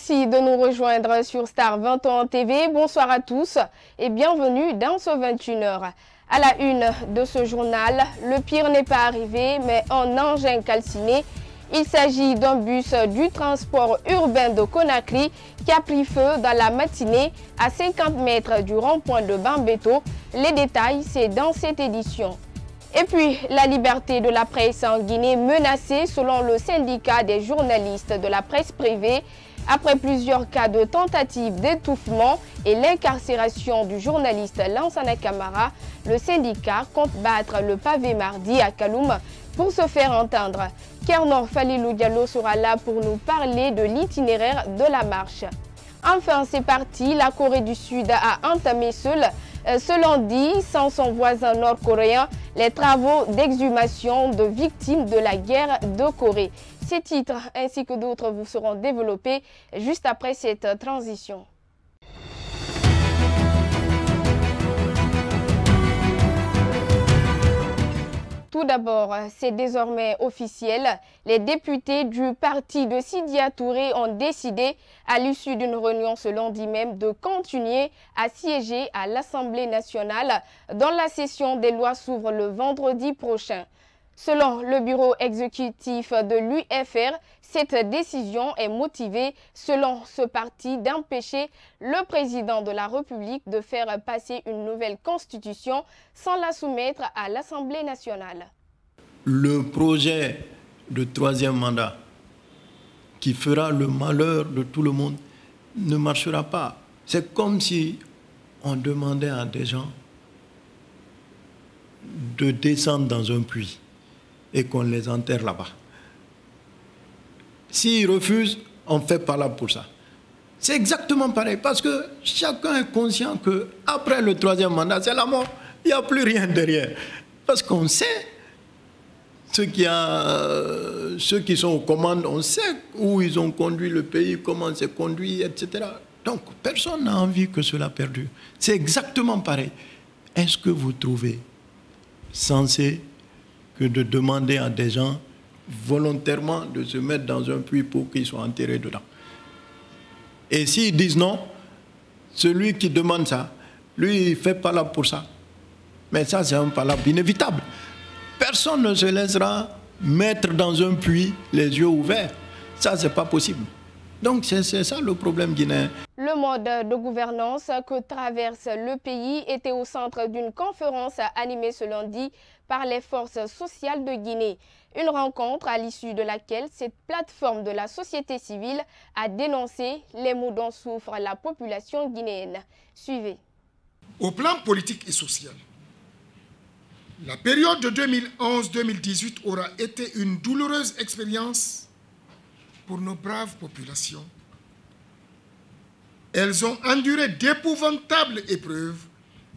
Merci de nous rejoindre sur Star 21 TV. Bonsoir à tous et bienvenue dans ce 21h. À la une de ce journal, le pire n'est pas arrivé, mais un engin calciné. Il s'agit d'un bus du transport urbain de Conakry qui a pris feu dans la matinée à 50 mètres du rond-point de Bambeto. Les détails, c'est dans cette édition. Et puis, la liberté de la presse en Guinée menacée selon le syndicat des journalistes de la presse privée. Après plusieurs cas de tentative d'étouffement et l'incarcération du journaliste Lansana Camara, le syndicat compte battre le pavé mardi à Kaloum pour se faire entendre. Kernon Falilou Diallo sera là pour nous parler de l'itinéraire de la marche. Enfin, c'est parti, la Corée du Sud a entamé ce lundi, sans son voisin nord-coréen, les travaux d'exhumation de victimes de la guerre de Corée. Ces titres ainsi que d'autres vous seront développés juste après cette transition. Tout d'abord, c'est désormais officiel. Les députés du parti de Sidia Touré ont décidé, à l'issue d'une réunion ce lundi même, de continuer à siéger à l'Assemblée nationale dont la session des lois s'ouvre le vendredi prochain. Selon le bureau exécutif de l'UFR, cette décision est motivée, selon ce parti, d'empêcher le président de la République de faire passer une nouvelle constitution sans la soumettre à l'Assemblée nationale. Le projet de troisième mandat qui fera le malheur de tout le monde ne marchera pas. C'est comme si on demandait à des gens de descendre dans un puits et qu'on les enterre là-bas. S'ils refusent, on ne fait pas là pour ça. C'est exactement pareil, parce que chacun est conscient qu'après le troisième mandat, c'est la mort. Il n'y a plus rien derrière. Parce qu'on sait, ceux qui sont aux commandes, on sait où ils ont conduit le pays, comment c'est conduit, etc. Donc, personne n'a envie que cela perdure. C'est exactement pareil. Est-ce que vous trouvez censé que de demander à des gens volontairement de se mettre dans un puits pour qu'ils soient enterrés dedans? Et s'ils disent non, celui qui demande ça, lui, il ne fait pas là pour ça. Mais ça, c'est un palabre inévitable. Personne ne se laissera mettre dans un puits les yeux ouverts. Ça, ce n'est pas possible. Donc, c'est ça le problème guinéen. Le mode de gouvernance que traverse le pays était au centre d'une conférence animée ce lundi par les forces sociales de Guinée. Une rencontre à l'issue de laquelle cette plateforme de la société civile a dénoncé les maux dont souffre la population guinéenne. Suivez. Au plan politique et social, la période de 2011-2018 aura été une douloureuse expérience pour nos braves populations. Elles ont enduré d'épouvantables épreuves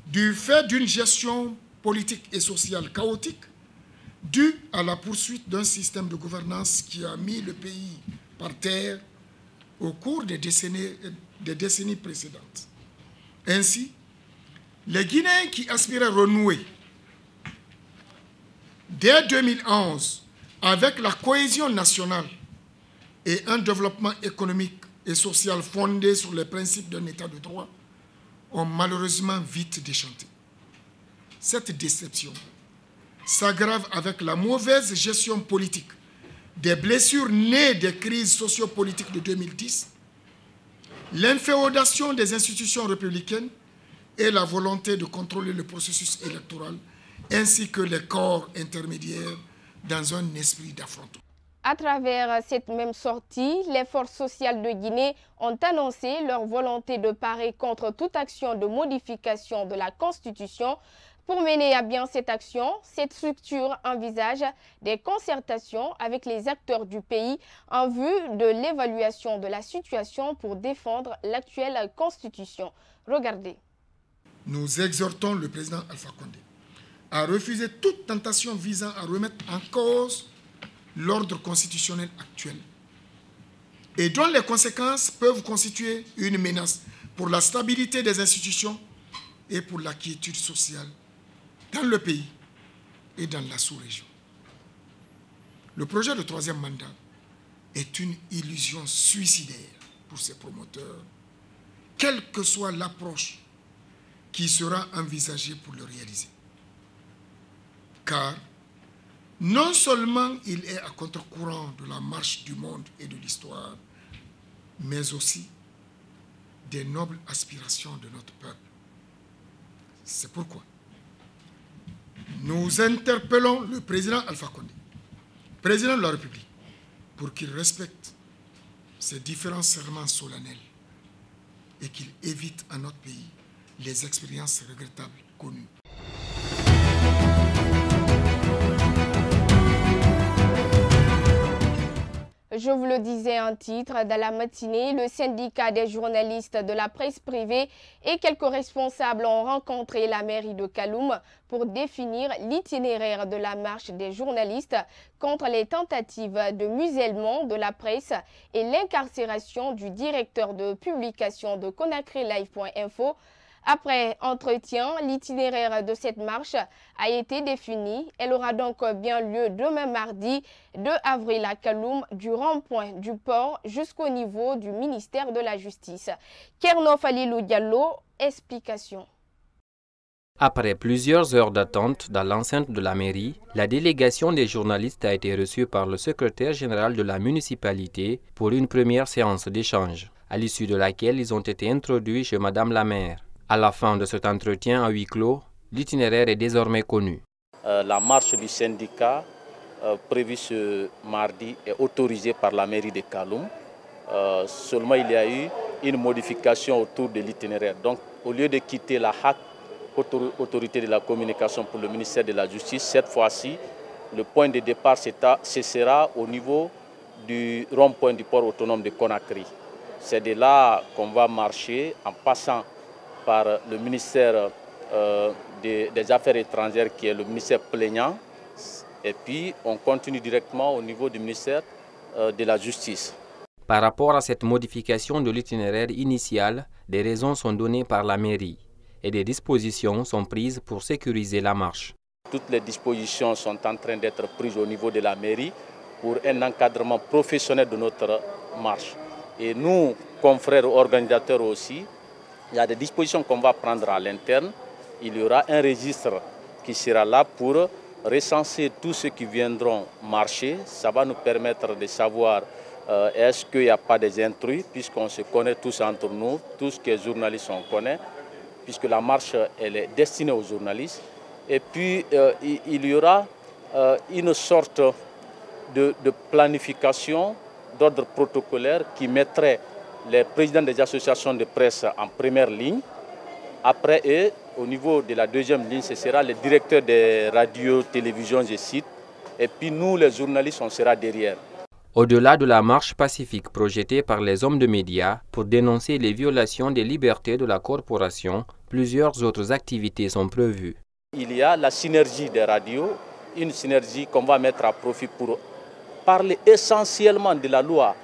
du fait d'une gestion politique et sociale chaotique due à la poursuite d'un système de gouvernance qui a mis le pays par terre au cours des décennies précédentes. Ainsi, les Guinéens qui aspiraient à renouer dès 2011 avec la cohésion nationale et un développement économique et social fondé sur les principes d'un état de droit ont malheureusement vite déchanté. Cette déception s'aggrave avec la mauvaise gestion politique, des blessures nées des crises sociopolitiques de 2010, l'inféodation des institutions républicaines et la volonté de contrôler le processus électoral ainsi que les corps intermédiaires dans un esprit d'affrontement. À travers cette même sortie, les forces sociales de Guinée ont annoncé leur volonté de parer contre toute action de modification de la Constitution. Pour mener à bien cette action, cette structure envisage des concertations avec les acteurs du pays en vue de l'évaluation de la situation pour défendre l'actuelle Constitution. Regardez. Nous exhortons le président Alpha Condé à refuser toute tentation visant à remettre en cause l'ordre constitutionnel actuel et dont les conséquences peuvent constituer une menace pour la stabilité des institutions et pour la quiétude sociale dans le pays et dans la sous-région. Le projet de troisième mandat est une illusion suicidaire pour ses promoteurs, quelle que soit l'approche qui sera envisagée pour le réaliser. Car non seulement il est à contre-courant de la marche du monde et de l'histoire, mais aussi des nobles aspirations de notre peuple. C'est pourquoi nous interpellons le président Alpha Condé, président de la République, pour qu'il respecte ces différents serments solennels et qu'il évite à notre pays les expériences regrettables connues. Je vous le disais en titre, dans la matinée, le syndicat des journalistes de la presse privée et quelques responsables ont rencontré la mairie de Kaloum pour définir l'itinéraire de la marche des journalistes contre les tentatives de musellement de la presse et l'incarcération du directeur de publication de ConakryLive.info. Après entretien, l'itinéraire de cette marche a été défini. Elle aura donc bien lieu demain mardi 2 avril à Kaloum, du rond-point du port jusqu'au niveau du ministère de la Justice. Kerno Falilou Diallo, explication. Après plusieurs heures d'attente dans l'enceinte de la mairie, la délégation des journalistes a été reçue par le secrétaire général de la municipalité pour une première séance d'échange, à l'issue de laquelle ils ont été introduits chez Madame la maire. À la fin de cet entretien à huis clos, l'itinéraire est désormais connu. La marche du syndicat prévue ce mardi est autorisée par la mairie de Kaloum. Seulement, il y a eu une modification autour de l'itinéraire. Donc, au lieu de quitter la HAC, autorité de la communication pour le ministère de la Justice, cette fois-ci, le point de départ sera au niveau du rond-point du port autonome de Conakry. C'est de là qu'on va marcher en passant par le ministère des Affaires étrangères qui est le ministère plaignant et puis on continue directement au niveau du ministère de la Justice. Par rapport à cette modification de l'itinéraire initial, des raisons sont données par la mairie et des dispositions sont prises pour sécuriser la marche. Toutes les dispositions sont en train d'être prises au niveau de la mairie pour un encadrement professionnel de notre marche. Et nous, confrères organisateurs aussi, il y a des dispositions qu'on va prendre à l'interne. Il y aura un registre qui sera là pour recenser tous ceux qui viendront marcher. Ça va nous permettre de savoir est-ce qu'il n'y a pas des intrus, puisqu'on se connaît tous entre nous, tous les journalistes on connaît, puisque la marche elle est destinée aux journalistes. Et puis il y aura une sorte de planification d'ordre protocolaire qui mettrait les présidents des associations de presse en première ligne. Après eux, au niveau de la deuxième ligne, ce sera le directeur des radios, télévisions et sites. Et puis nous, les journalistes, on sera derrière. Au-delà de la marche pacifique projetée par les hommes de médias pour dénoncer les violations des libertés de la corporation, plusieurs autres activités sont prévues. Il y a la synergie des radios, une synergie qu'on va mettre à profit pour parler essentiellement de la loi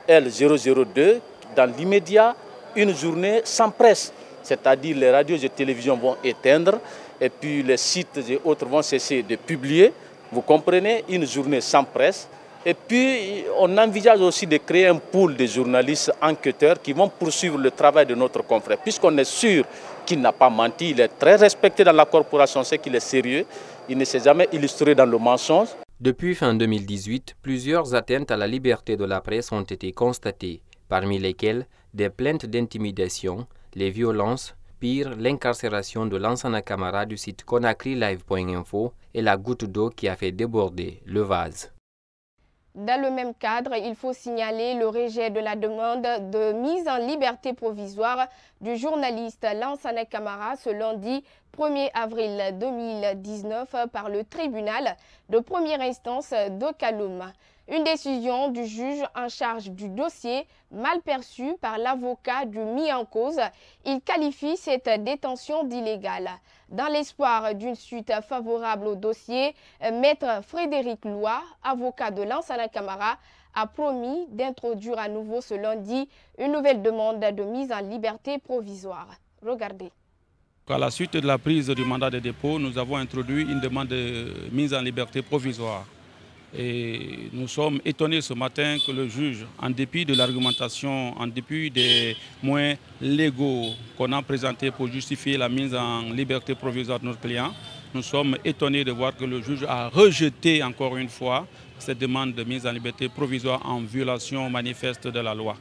L002. Dans l'immédiat, une journée sans presse, c'est-à-dire les radios et télévisions vont éteindre et puis les sites et autres vont cesser de publier. Vous comprenez, une journée sans presse. Et puis, on envisage aussi de créer un pool de journalistes enquêteurs qui vont poursuivre le travail de notre confrère. Puisqu'on est sûr qu'il n'a pas menti, il est très respecté dans la corporation, c'est qu'il est sérieux, il ne s'est jamais illustré dans le mensonge. Depuis fin 2018, plusieurs atteintes à la liberté de la presse ont été constatées, parmi lesquelles des plaintes d'intimidation, les violences, pire l'incarcération de Lansana Camara du site ConakryLive.info et la goutte d'eau qui a fait déborder le vase. Dans le même cadre, il faut signaler le rejet de la demande de mise en liberté provisoire du journaliste Lansana Camara ce lundi 1er avril 2019 par le tribunal de première instance de Kaloum. Une décision du juge en charge du dossier mal perçue par l'avocat du mis en cause. Il qualifie cette détention d'illégale. Dans l'espoir d'une suite favorable au dossier, Maître Frédéric Loy, avocat de Lansana Camara, a promis d'introduire à nouveau ce lundi une nouvelle demande de mise en liberté provisoire. Regardez. À la suite de la prise du mandat de dépôt, nous avons introduit une demande de mise en liberté provisoire. Et nous sommes étonnés ce matin que le juge, en dépit de l'argumentation, en dépit des moyens légaux qu'on a présentés pour justifier la mise en liberté provisoire de notre client, nous sommes étonnés de voir que le juge a rejeté encore une fois cette demande de mise en liberté provisoire en violation manifeste de la loi.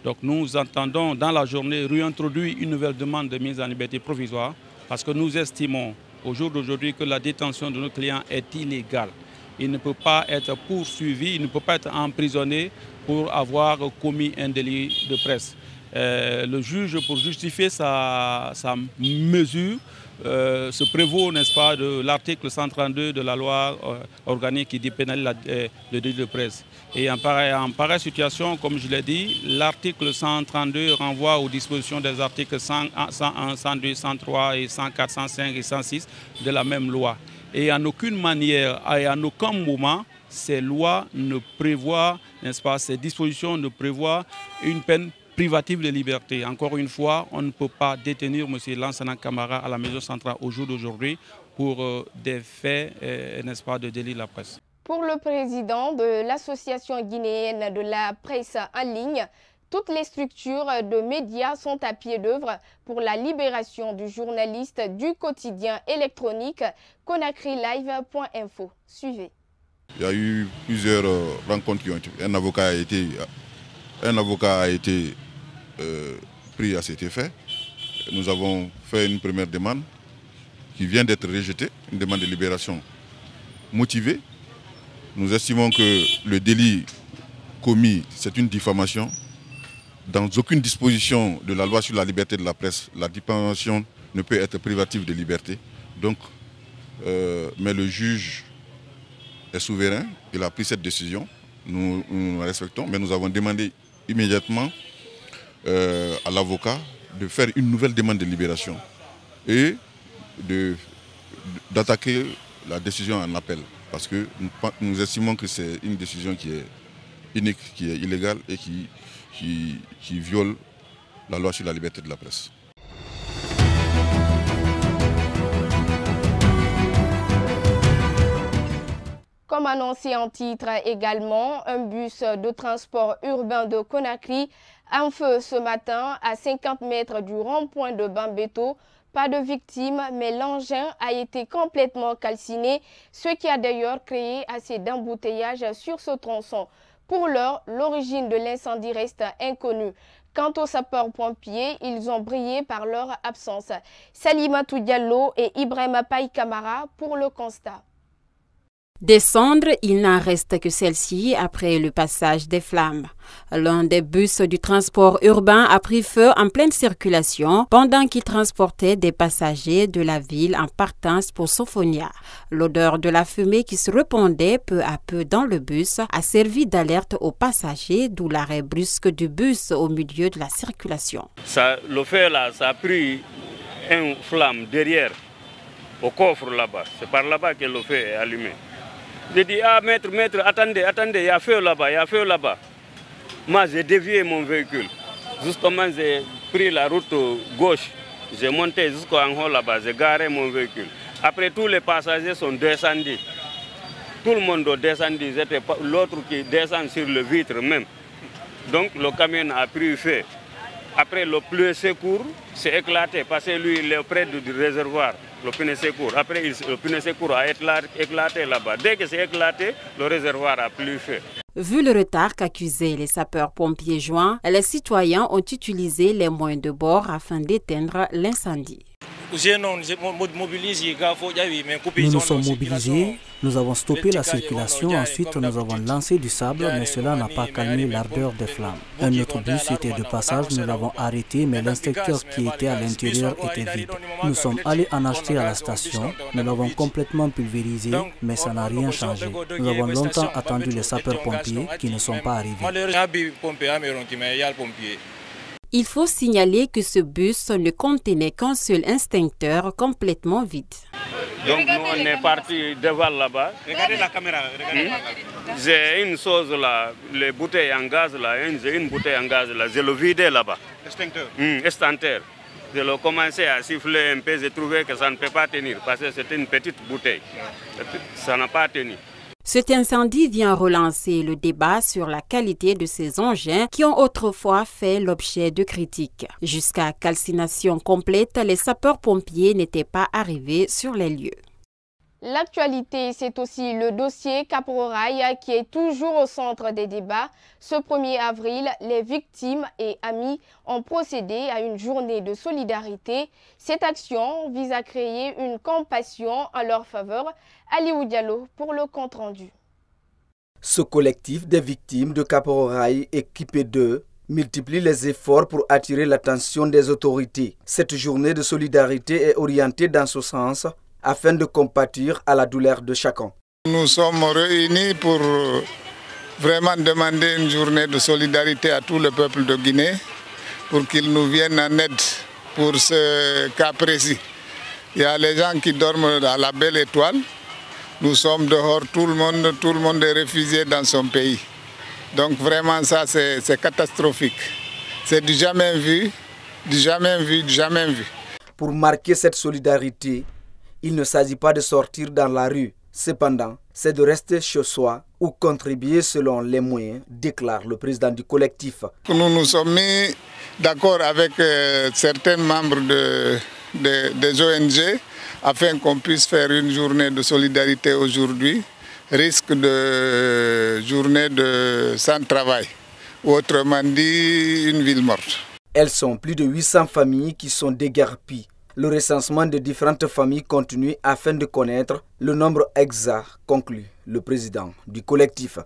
Donc nous entendons dans la journée réintroduire une nouvelle demande de mise en liberté provisoire parce que nous estimons au jour d'aujourd'hui que la détention de nos clients est illégale. Il ne peut pas être poursuivi, il ne peut pas être emprisonné pour avoir commis un délit de presse. Le juge, pour justifier sa mesure, se prévaut, n'est-ce pas, de l'article 132 de la loi organique qui dépénalise le délit de presse. Et en pareille situation, comme je l'ai dit, l'article 132 renvoie aux dispositions des articles 101, 102, 103 et 104, 105 et 106 de la même loi. Et en aucune manière et en aucun moment, ces lois ne prévoient, n'est-ce pas, ces dispositions ne prévoient une peine privative de liberté. Encore une fois, on ne peut pas détenir M. Lansana Camara à la maison centrale au jour d'aujourd'hui pour des faits, n'est-ce pas, de délit de la presse. Pour le président de l'Association guinéenne de la presse en ligne, toutes les structures de médias sont à pied d'œuvre pour la libération du journaliste du quotidien électronique ConakryLive.info. Suivez. Il y a eu plusieurs rencontres qui ont été. Un avocat a été pris à cet effet. Nous avons fait une première demande qui vient d'être rejetée, une demande de libération motivée. Nous estimons que le délit commis, c'est une diffamation. Dans aucune disposition de la loi sur la liberté de la presse, la diffamation ne peut être privative de liberté. Donc, mais le juge est souverain, il a pris cette décision, nous la respectons, mais nous avons demandé immédiatement à l'avocat de faire une nouvelle demande de libération et d'attaquer la décision en appel. Parce que nous estimons que c'est une décision qui est unique, qui est illégale et qui viole la loi sur la liberté de la presse. Comme annoncé en titre également, un bus de transport urbain de Conakry en feu ce matin à 50 mètres du rond-point de Bambeto. Pas de victimes, mais l'engin a été complètement calciné, ce qui a d'ailleurs créé assez d'embouteillages sur ce tronçon. Pour l'heure, l'origine de l'incendie reste inconnue. Quant aux sapeurs-pompiers, ils ont brillé par leur absence. Salimatou Diallo et Ibrahima Paye Camara pour le constat. Des cendres, il n'en reste que celle-ci après le passage des flammes. L'un des bus du transport urbain a pris feu en pleine circulation pendant qu'il transportait des passagers de la ville en partance pour Sophonia. L'odeur de la fumée qui se répandait peu à peu dans le bus a servi d'alerte aux passagers, d'où l'arrêt brusque du bus au milieu de la circulation. Le feu là, ça a pris une flamme derrière, au coffre là-bas. C'est par là-bas que le feu est allumé. J'ai dit, ah maître, attendez, il y a feu là-bas. Moi, j'ai dévié mon véhicule. Justement, j'ai pris la route gauche. J'ai monté jusqu'en haut là-bas, j'ai garé mon véhicule. Après, tous les passagers sont descendus. Tout le monde est descendu. C'était l'autre qui descend sur le vitre même. Donc, le camion a pris feu. Après, le pneu secours s'est éclaté parce que lui, il est près du réservoir. Le pneu secours. Après, le pneu secours a éclaté là-bas. Dès que c'est éclaté, le réservoir a pris feu. Vu le retard qu'accusaient les sapeurs-pompiers joints, les citoyens ont utilisé les moyens de bord afin d'éteindre l'incendie. Nous nous sommes mobilisés, nous avons stoppé la circulation, ensuite nous avons lancé du sable, mais cela n'a pas calmé l'ardeur des flammes. Un autre bus était de passage, nous l'avons arrêté, mais l'inspecteur qui était à l'intérieur était vide. Nous sommes allés en acheter à la station, nous l'avons complètement pulvérisé, mais ça n'a rien changé. Nous avons longtemps attendu les sapeurs-pompiers qui ne sont pas arrivés. Il faut signaler que ce bus ne contenait qu'un seul extincteur complètement vide. Donc nous on est parti devant là-bas. Regardez la caméra. J'ai une chose là, les bouteilles en gaz là, j'ai une bouteille en gaz là, je l'ai vidé là-bas. Extincteur. Extincteur. Je l'ai commencé à siffler un peu, j'ai trouvé que ça ne peut pas tenir parce que c'était une petite bouteille. Ça n'a pas tenu. Cet incendie vient relancer le débat sur la qualité de ces engins qui ont autrefois fait l'objet de critiques. Jusqu'à calcination complète, les sapeurs-pompiers n'étaient pas arrivés sur les lieux. L'actualité, c'est aussi le dossier Caporal qui est toujours au centre des débats. Ce 1er avril, les victimes et amis ont procédé à une journée de solidarité. Cette action vise à créer une compassion en leur faveur. Aliou Diallo pour le compte-rendu. Ce collectif des victimes de Caporal équipé d'eux multiplie les efforts pour attirer l'attention des autorités. Cette journée de solidarité est orientée dans ce sens afin de compatir à la douleur de chacun. Nous sommes réunis pour vraiment demander une journée de solidarité à tout le peuple de Guinée pour qu'ils nous viennent en aide pour ce cas précis. Il y a les gens qui dorment à la Belle Étoile. Nous sommes dehors, tout le monde est réfugié dans son pays. Donc vraiment ça c'est catastrophique. C'est du jamais vu, du jamais vu, du jamais vu. Pour marquer cette solidarité, il ne s'agit pas de sortir dans la rue. Cependant, c'est de rester chez soi ou contribuer selon les moyens, déclare le président du collectif. Nous nous sommes mis d'accord avec certains membres des ONG afin qu'on puisse faire une journée de solidarité aujourd'hui, risque de journée sans travail, ou autrement dit une ville morte. Elles sont plus de 800 familles qui sont déguerpies. Le recensement de différentes familles continue afin de connaître le nombre exact, conclut le président du collectif.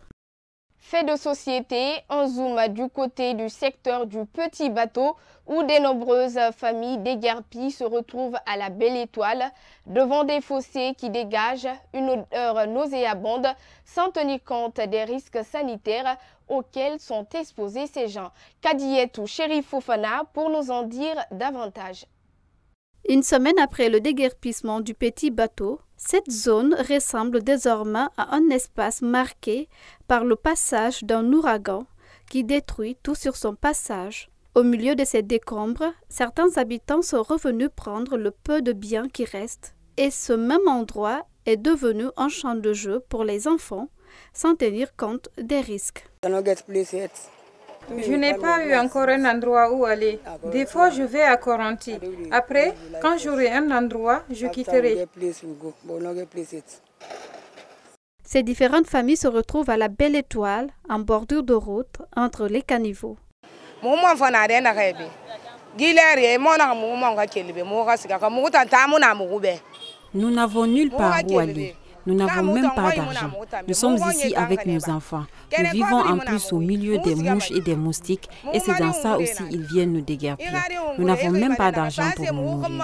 Fait de société, un zoom du côté du secteur du petit bateau où de nombreuses familles déguerpies se retrouvent à la Belle Étoile devant des fossés qui dégagent une odeur nauséabonde sans tenir compte des risques sanitaires auxquels sont exposés ces gens. Kadietou Chérif Fofana pour nous en dire davantage. Une semaine après le déguerpissement du petit bateau, cette zone ressemble désormais à un espace marqué par le passage d'un ouragan qui détruit tout sur son passage. Au milieu de ces décombres, certains habitants sont revenus prendre le peu de biens qui restent. Et ce même endroit est devenu un champ de jeu pour les enfants, sans tenir compte des risques. Je n'ai pas eu encore un endroit où aller. Des fois, je vais à Coranti. Après, quand j'aurai un endroit, je quitterai. Ces différentes familles se retrouvent à la Belle Étoile, en bordure de route, entre les caniveaux. Nous n'avons nulle part où aller. Nous n'avons même pas d'argent. Nous sommes ici avec nos enfants. Nous vivons en plus au milieu des mouches et des moustiques et c'est dans ça aussi ils viennent nous déguerpir. Nous n'avons même pas d'argent pour nous nourrir.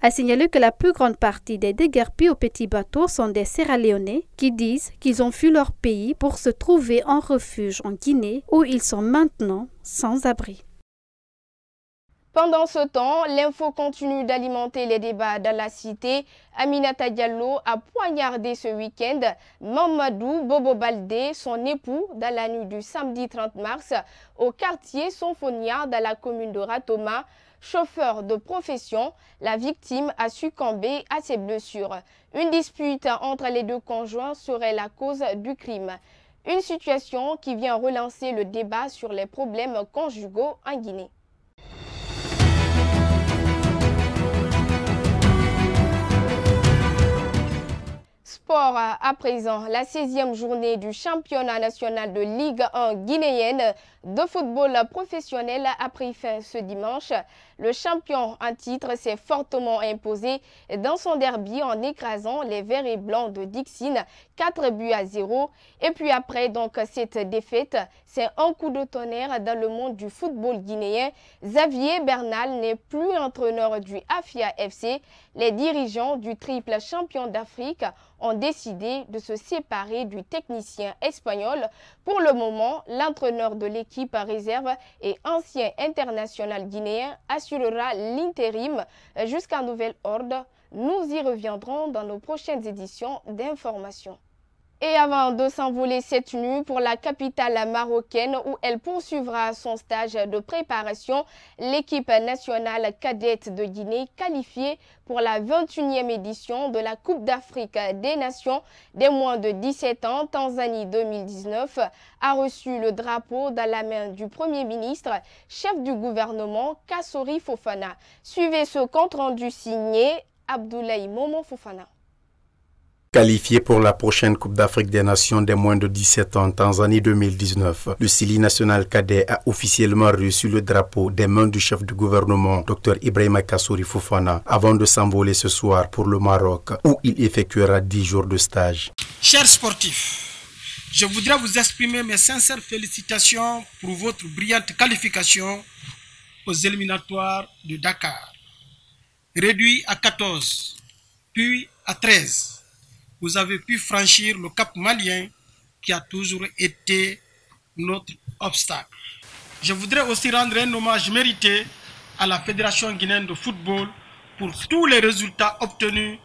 À signaler que la plus grande partie des déguerpis au petit bateau sont des Sierra-Léonais qui disent qu'ils ont fui leur pays pour se trouver en refuge en Guinée où ils sont maintenant sans abri. Pendant ce temps, l'info continue d'alimenter les débats dans la cité. Aminata Diallo a poignardé ce week-end Mamadou Bobo Baldé, son époux, dans la nuit du samedi 30 mars au quartier Sonfonia dans la commune de Ratoma. Chauffeur de profession, la victime a succombé à ses blessures. Une dispute entre les deux conjoints serait la cause du crime. Une situation qui vient relancer le débat sur les problèmes conjugaux en Guinée. Sport à présent, la 16e journée du championnat national de Ligue 1 guinéenne de football professionnel a pris fin ce dimanche. Le champion en titre s'est fortement imposé dans son derby en écrasant les Verts et Blancs de Dixine 4-0. Et puis après donc cette défaite, c'est un coup de tonnerre dans le monde du football guinéen. Xavier Bernal n'est plus entraîneur du Afia FC. Les dirigeants du triple champion d'Afrique ont décidé de se séparer du technicien espagnol. Pour le moment, l'entraîneur de l'équipe réserve et ancien international guinéen assurera l'intérim jusqu'à nouvel ordre. Nous y reviendrons dans nos prochaines éditions d'information. Et avant de s'envoler cette nuit pour la capitale marocaine où elle poursuivra son stage de préparation, l'équipe nationale cadette de Guinée qualifiée pour la 21e édition de la Coupe d'Afrique des Nations des moins de 17 ans, Tanzanie 2019, a reçu le drapeau dans la main du Premier ministre, chef du gouvernement Kassori Fofana. Suivez ce compte-rendu signé Abdoulaye Momo Fofana. Qualifié pour la prochaine Coupe d'Afrique des Nations des moins de 17 ans, Tanzanie 2019, le Sili national cadet a officiellement reçu le drapeau des mains du chef du gouvernement, Dr Ibrahima Kassori Fofana, avant de s'envoler ce soir pour le Maroc, où il effectuera 10 jours de stage. Chers sportifs, je voudrais vous exprimer mes sincères félicitations pour votre brillante qualification aux éliminatoires de Dakar. Réduit à 14, puis à 13. Vous avez pu franchir le cap malien qui a toujours été notre obstacle. Je voudrais aussi rendre un hommage mérité à la Fédération guinéenne de football pour tous les résultats obtenus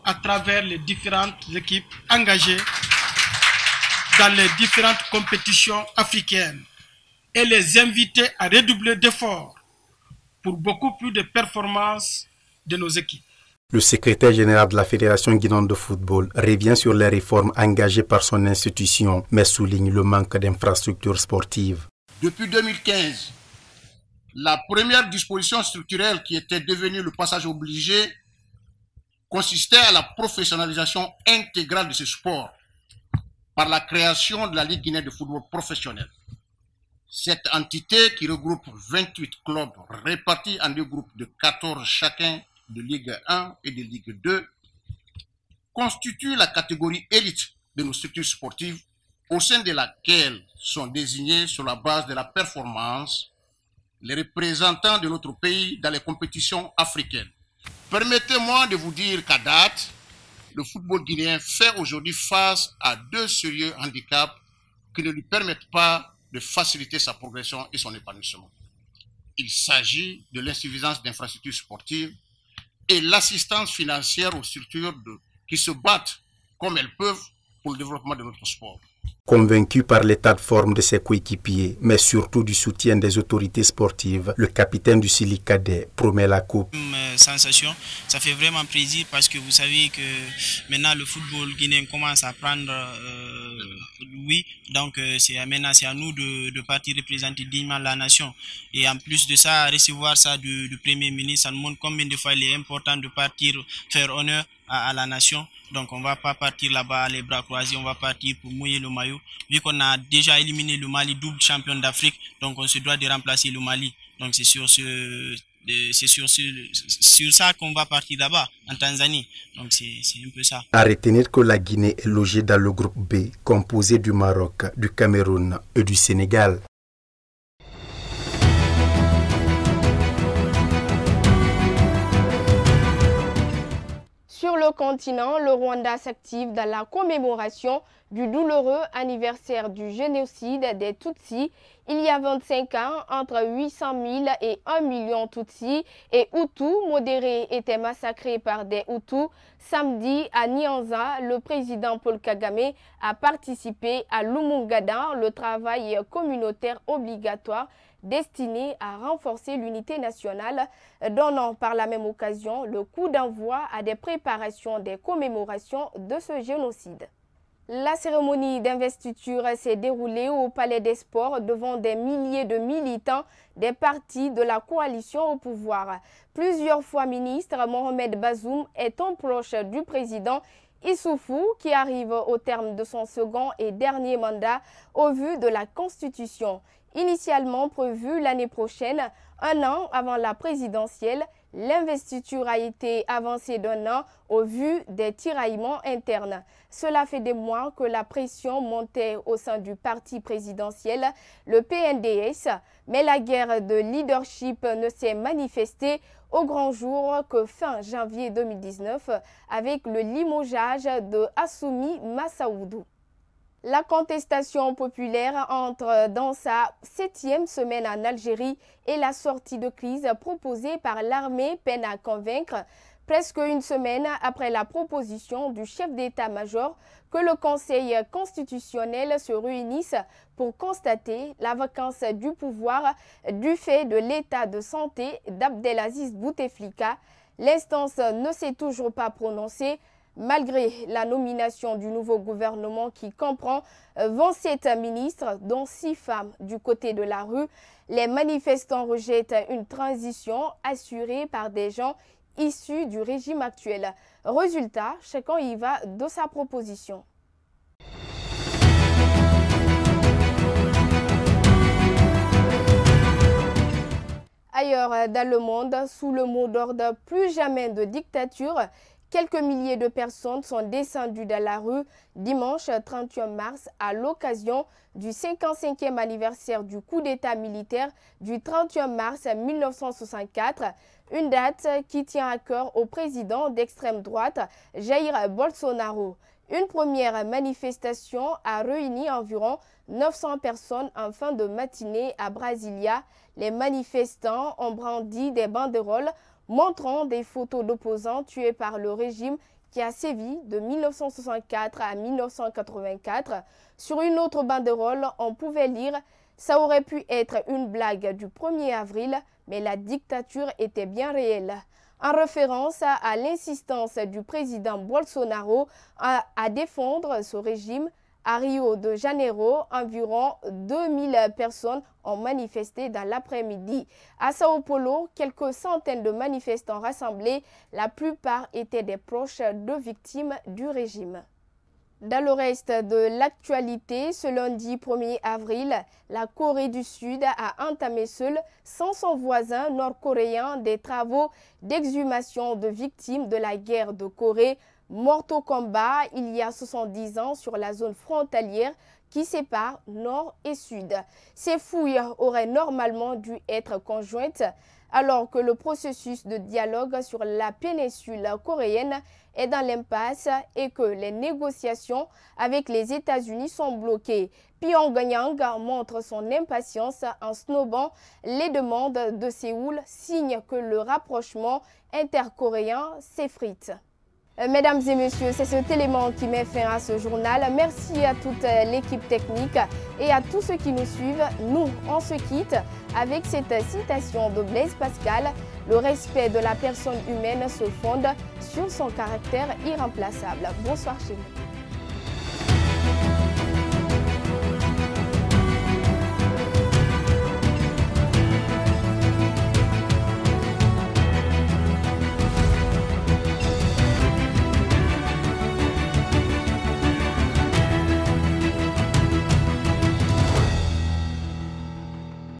à travers les différentes équipes engagées dans les différentes compétitions africaines et les inviter à redoubler d'efforts pour beaucoup plus de performances de nos équipes. Le secrétaire général de la Fédération guinéenne de football revient sur les réformes engagées par son institution, mais souligne le manque d'infrastructures sportives. Depuis 2015, la première disposition structurelle qui était devenue le passage obligé consistait à la professionnalisation intégrale de ce sport par la création de la Ligue guinéenne de football professionnel. Cette entité qui regroupe 28 clubs répartis en deux groupes de 14 chacun, de Ligue 1 et de Ligue 2, constitue la catégorie élite de nos structures sportives au sein de laquelle sont désignés sur la base de la performance les représentants de notre pays dans les compétitions africaines. Permettez-moi de vous dire qu'à date, le football guinéen fait aujourd'hui face à deux sérieux handicaps qui ne lui permettent pas de faciliter sa progression et son épanouissement. Il s'agit de l'insuffisance d'infrastructures sportives et l'assistance financière aux structures qui se battent comme elles peuvent pour le développement de notre sport. Convaincu par l'état de forme de ses coéquipiers, mais surtout du soutien des autorités sportives, le capitaine du Sili cadet promet la coupe. Sensation, ça fait vraiment plaisir parce que vous savez que maintenant le football guinéen commence à prendre oui, donc maintenant c'est à nous de partir représenter dignement la nation. Et en plus de ça, recevoir ça du Premier ministre, ça nous montre combien de fois il est important de partir faire honneur à la nation. Donc on ne va pas partir là-bas les bras croisés, on va partir pour mouiller le maillot. Vu qu'on a déjà éliminé le Mali, double champion d'Afrique, donc on se doit de remplacer le Mali. Donc c'est sur ça qu'on va partir là-bas, en Tanzanie. Donc c'est un peu ça. À retenir que la Guinée est logée dans le groupe B, composé du Maroc, du Cameroun et du Sénégal. Sur le continent, le Rwanda s'active dans la commémoration du douloureux anniversaire du génocide des Tutsis il y a 25 ans. Entre 800 000 et 1 million Tutsis et Hutus modérés étaient massacrés par des Hutus. Samedi, à Nyanza, le président Paul Kagame a participé à Lumungada, le travail communautaire obligatoire destiné à renforcer l'unité nationale, donnant par la même occasion le coup d'envoi à des préparations des commémorations de ce génocide. La cérémonie d'investiture s'est déroulée au Palais des Sports devant des milliers de militants des partis de la coalition au pouvoir. Plusieurs fois ministre, Mohamed Bazoum est un proche du président Issoufou qui arrive au terme de son second et dernier mandat au vu de la Constitution. Initialement prévue l'année prochaine, un an avant la présidentielle, l'investiture a été avancée d'un an au vu des tiraillements internes. Cela fait des mois que la pression montait au sein du parti présidentiel, le PNDS, mais la guerre de leadership ne s'est manifestée au grand jour que fin janvier 2019 avec le limogeage de Assoumi Massaoudou. La contestation populaire entre dans sa 7e semaine en Algérie et la sortie de crise proposée par l'armée peine à convaincre. presque une semaine après la proposition du chef d'état-major que le Conseil constitutionnel se réunisse pour constater la vacance du pouvoir du fait de l'état de santé d'Abdelaziz Bouteflika. L'instance ne s'est toujours pas prononcée malgré la nomination du nouveau gouvernement qui comprend 27 ministres, dont 6 femmes du côté de la rue. Les manifestants rejettent une transition assurée par des gens issus du régime actuel. Résultat, chacun y va de sa proposition. Ailleurs dans le monde, sous le mot d'ordre « Plus jamais de dictature », quelques milliers de personnes sont descendues dans la rue dimanche 31 mars à l'occasion du 55e anniversaire du coup d'État militaire du 31 mars 1964, une date qui tient à cœur au président d'extrême droite Jair Bolsonaro. Une première manifestation a réuni environ 900 personnes en fin de matinée à Brasilia. Les manifestants ont brandi des banderoles montrant des photos d'opposants tués par le régime qui a sévi de 1964 à 1984. Sur une autre banderole, on pouvait lire « Ça aurait pu être une blague du 1er avril, mais la dictature était bien réelle ». En référence à l'insistance du président Bolsonaro à défendre ce régime, à Rio de Janeiro, environ 2000 personnes ont manifesté dans l'après-midi. À Sao Paulo, quelques centaines de manifestants rassemblés, la plupart étaient des proches de victimes du régime. Dans le reste de l'actualité, ce lundi 1er avril, la Corée du Sud a entamé seule, sans son voisin nord-coréen, des travaux d'exhumation de victimes de la guerre de Corée, mortes au combat il y a 70 ans sur la zone frontalière qui sépare nord et sud. Ces fouilles auraient normalement dû être conjointes alors que le processus de dialogue sur la péninsule coréenne est dans l'impasse et que les négociations avec les États-Unis sont bloquées. Pyongyang montre son impatience en snobant les demandes de Séoul, signe que le rapprochement intercoréen s'effrite. Mesdames et messieurs, c'est cet élément qui met fin à ce journal. Merci à toute l'équipe technique et à tous ceux qui nous suivent. Nous, on se quitte avec cette citation de Blaise Pascal. Le respect de la personne humaine se fonde sur son caractère irremplaçable. Bonsoir chez vous.